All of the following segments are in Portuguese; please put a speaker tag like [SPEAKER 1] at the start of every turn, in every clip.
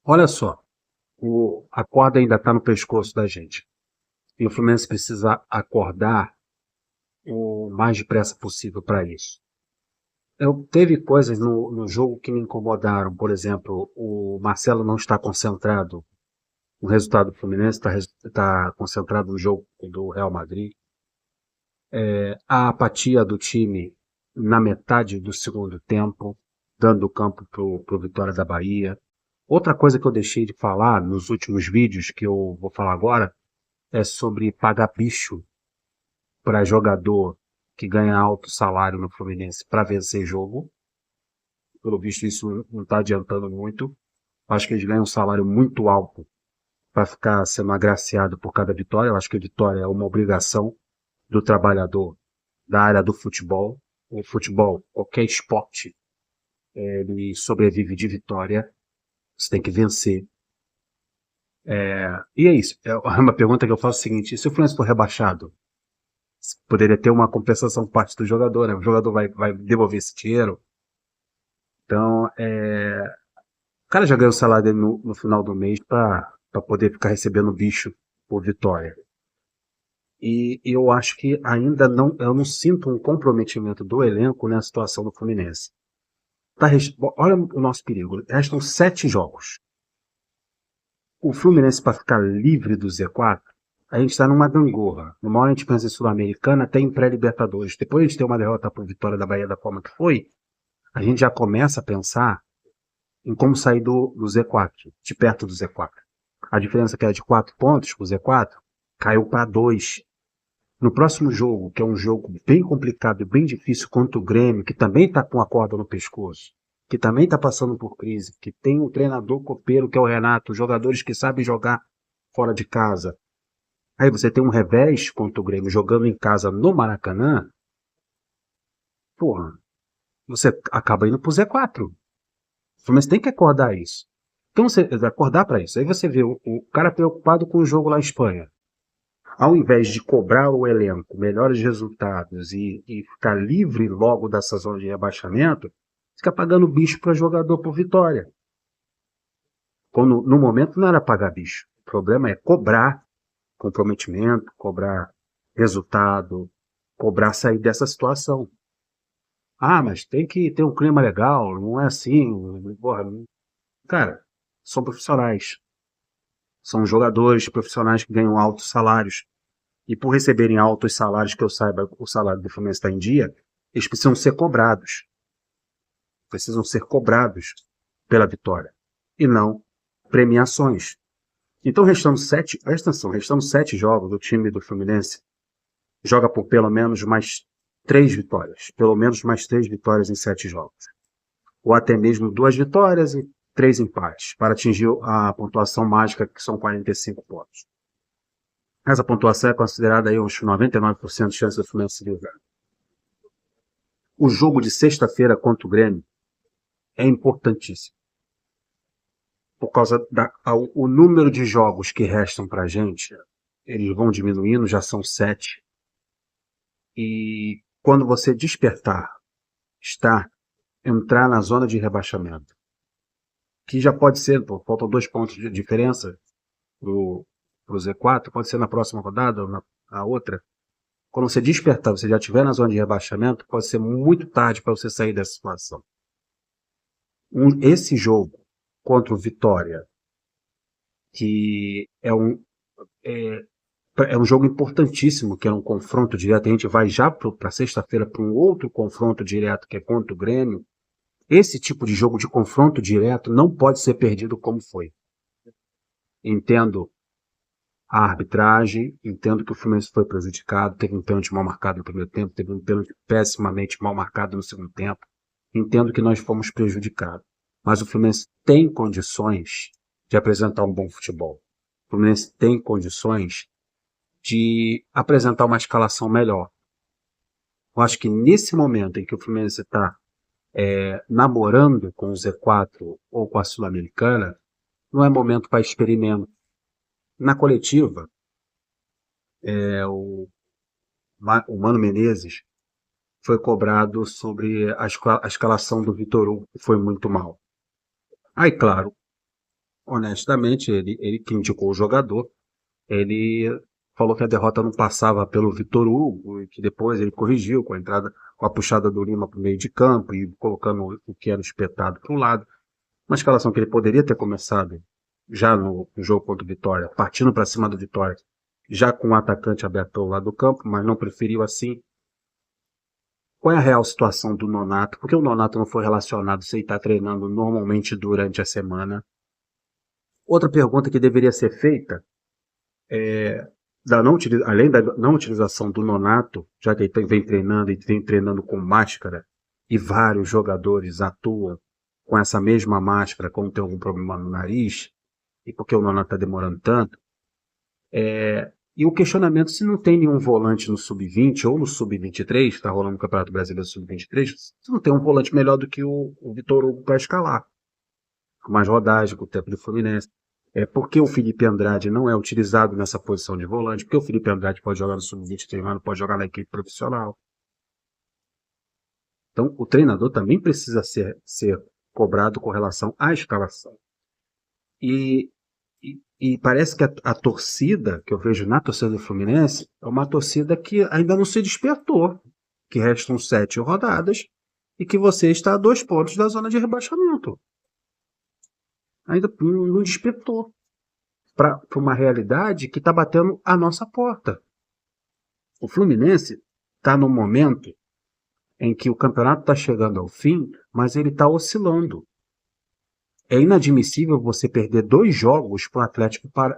[SPEAKER 1] Olha só, a corda ainda está no pescoço da gente. E o Fluminense precisa acordar o mais depressa possível para isso. Teve coisas no jogo que me incomodaram. Por exemplo, o Marcelo não está concentrado. O resultado do Fluminense está concentrado no jogo do Real Madrid. A apatia do time na metade do segundo tempo, dando o campo para o Vitória da Bahia. Outra coisa que eu deixei de falar nos últimos vídeos, que eu vou falar agora, é sobre pagar bicho para jogador que ganha alto salário no Fluminense para vencer jogo. Pelo visto, isso não está adiantando muito. Acho que eles ganham um salário muito alto para ficar sendo agraciado por cada vitória. Eu acho que a vitória é uma obrigação do trabalhador da área do futebol. O futebol, qualquer esporte, ele sobrevive de vitória. Você tem que vencer. E é isso. É uma pergunta que eu faço é o seguinte: se o Fluminense for rebaixado, poderia ter uma compensação por parte do jogador, né? O jogador vai devolver esse dinheiro. Então, o cara já ganhou o salário dele no final do mês para poder ficar recebendo bicho por vitória. E eu acho que ainda não, eu não sinto um comprometimento do elenco na situação do Fluminense. Olha o nosso perigo. Restam 7 jogos. O Fluminense, para ficar livre do Z4, a gente está numa gangorra. Numa hora a gente pensa em Sul-Americana, até em pré-Libertadores. Depois a gente tem uma derrota por Vitória da Bahia da forma que foi, a gente já começa a pensar em como sair do Z4, de perto do Z4. A diferença que era de 4 pontos para o Z4, caiu para 2. No próximo jogo, que é um jogo bem complicado e bem difícil contra o Grêmio, que também está com a corda no pescoço, que também está passando por crise, que tem um treinador copeiro que é o Renato, jogadores que sabem jogar fora de casa. Aí você tem um revés contra o Grêmio jogando em casa no Maracanã, porra, você acaba indo pro Z4. O Fluminense tem que acordar isso. Então você acordar para isso. Aí você vê o cara preocupado com o jogo lá em Espanha. Ao invés de cobrar o elenco melhores resultados e ficar livre logo dessa zona de rebaixamento, fica pagando bicho para jogador por vitória. Quando, no momento não era pagar bicho. O problema é cobrar comprometimento, cobrar resultado, cobrar sair dessa situação. Ah, mas tem que ter um clima legal, não é assim. Porra, cara, são profissionais. São jogadores profissionais que ganham altos salários. E por receberem altos salários, que eu saiba, o salário do Fluminense está em dia, eles precisam ser cobrados. Precisam ser cobrados pela vitória. E não premiações. Então, restando 7 jogos, o time do Fluminense joga por pelo menos mais 3 vitórias. Pelo menos mais 3 vitórias em 7 jogos. Ou até mesmo 2 vitórias e 3 empates, para atingir a pontuação mágica, que são 45 pontos. Essa pontuação é considerada aí uns 99% de chance do Fluminense se livrar. O jogo de sexta-feira contra o Grêmio é importantíssimo. Por causa o número de jogos que restam pra gente, eles vão diminuindo, já são 7. E quando você despertar, entrar na zona de rebaixamento, que já pode ser, faltam 2 pontos de diferença pro Z4, pode ser na próxima rodada ou na outra. Quando você despertar, você já estiver na zona de rebaixamento, pode ser muito tarde para você sair dessa situação. Esse jogo contra o Vitória, que é um jogo importantíssimo, que é um confronto direto, a gente vai já para sexta-feira para um outro confronto direto, que é contra o Grêmio. Esse tipo de jogo de confronto direto não pode ser perdido como foi. Entendo a arbitragem, entendo que o Fluminense foi prejudicado, teve um pênalti mal marcado no primeiro tempo, teve um pênalti pessimamente mal marcado no segundo tempo. Entendo que nós fomos prejudicados. Mas o Fluminense tem condições de apresentar um bom futebol. O Fluminense tem condições de apresentar uma escalação melhor. Eu acho que nesse momento em que o Fluminense está namorando com o Z4 ou com a Sul-Americana, não é momento para experimento. Na coletiva, o Mano Menezes foi cobrado sobre a escalação do Vitor Hugo, que foi muito mal. Aí, claro, honestamente, ele que indicou o jogador, ele falou que a derrota não passava pelo Vitor Hugo e que depois ele corrigiu com a entrada, com a puxada do Lima para o meio de campo e colocando o que era espetado para o lado. Uma escalação que ele poderia ter começado já no jogo contra o Vitória, partindo para cima do Vitória, já com o atacante aberto ao lado do campo, mas não preferiu assim. Qual é a real situação do Nonato? Por que o Nonato não foi relacionado se ele está treinando normalmente durante a semana? Outra pergunta que deveria ser feita é, além da não utilização do Nonato, já que ele vem treinando e vem treinando com máscara, e vários jogadores atuam com essa mesma máscara quando tem algum problema no nariz, e porque o Nonato está demorando tanto, e o questionamento se não tem nenhum volante no Sub-20 ou no Sub-23, está rolando o Campeonato Brasileiro Sub-23, se não tem um volante melhor do que o Vitor Hugo para escalar, com mais rodagem, com o tempo do Fluminense. Por que o Felipe Andrade não é utilizado nessa posição de volante? Porque o Felipe Andrade pode jogar no Sub-23, mas não pode jogar na equipe profissional. Então, o treinador também precisa ser cobrado com relação à escalação. E parece que a torcida, que eu vejo na torcida do Fluminense, é uma torcida que ainda não se despertou, que restam 7 rodadas e que você está a 2 pontos da zona de rebaixamento. Ainda não despertou para uma realidade que está batendo a nossa porta. O Fluminense está num momento em que o campeonato está chegando ao fim, mas ele está oscilando. É inadmissível você perder 2 jogos para o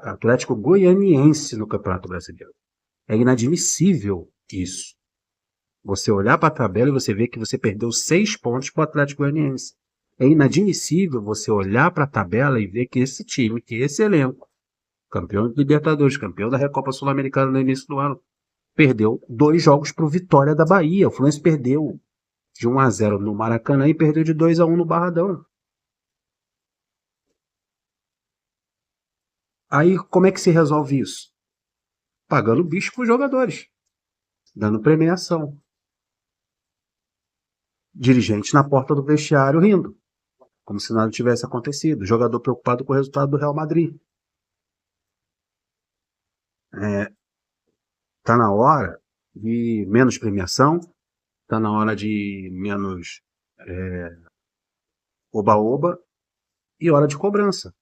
[SPEAKER 1] Atlético Goianiense no Campeonato Brasileiro. É inadmissível isso. Você olhar para a tabela e você ver que você perdeu 6 pontos para o Atlético Goianiense. É inadmissível você olhar para a tabela e ver que esse time, que esse elenco, campeão de Libertadores, campeão da Recopa Sul-Americana no início do ano, perdeu 2 jogos para o Vitória da Bahia. O Fluminense perdeu de 1-0 no Maracanã e perdeu de 2-1 no Barradão. Aí, como é que se resolve isso? Pagando bicho para os jogadores, dando premiação. Dirigente na porta do vestiário rindo, como se nada tivesse acontecido. Jogador preocupado com o resultado do Real Madrid. Tá na hora de menos premiação, tá na hora de menos oba-oba e hora de cobrança.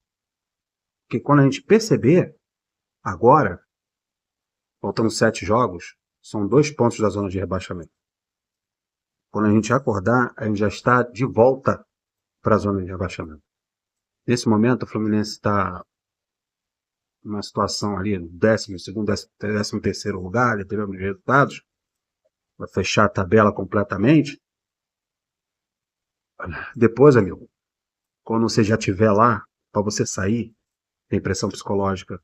[SPEAKER 1] Porque quando a gente perceber, agora, faltando 7 jogos, são 2 pontos da zona de rebaixamento. Quando a gente acordar, a gente já está de volta para a zona de rebaixamento. Nesse momento, o Fluminense está numa situação ali, 12º, 13º lugar, dependendo dos resultados, vai fechar a tabela completamente. Depois, amigo, quando você já estiver lá, para você sair, tem pressão psicológica,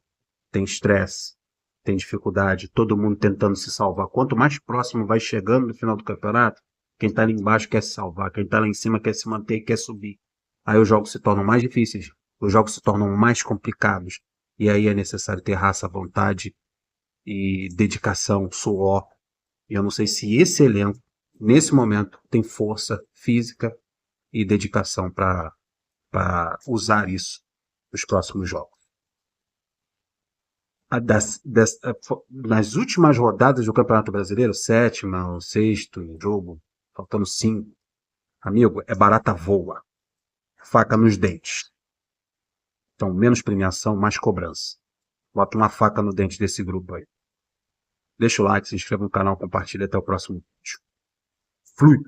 [SPEAKER 1] tem estresse, tem dificuldade, todo mundo tentando se salvar. Quanto mais próximo vai chegando no final do campeonato, quem está ali embaixo quer se salvar, quem está lá em cima quer se manter, quer subir. Aí os jogos se tornam mais difíceis, os jogos se tornam mais complicados. E aí é necessário ter raça, vontade e dedicação, suor. E eu não sei se esse elenco, nesse momento, tem força física e dedicação para usar isso nos próximos jogos. Nas últimas rodadas do Campeonato Brasileiro, 7º, 6º jogo, faltando 5, amigo, é barata voa, faca nos dentes. Então, menos premiação, mais cobrança. Bota uma faca no dente desse grupo aí. Deixa o like, se inscreva no canal, compartilha, até o próximo vídeo. Flui!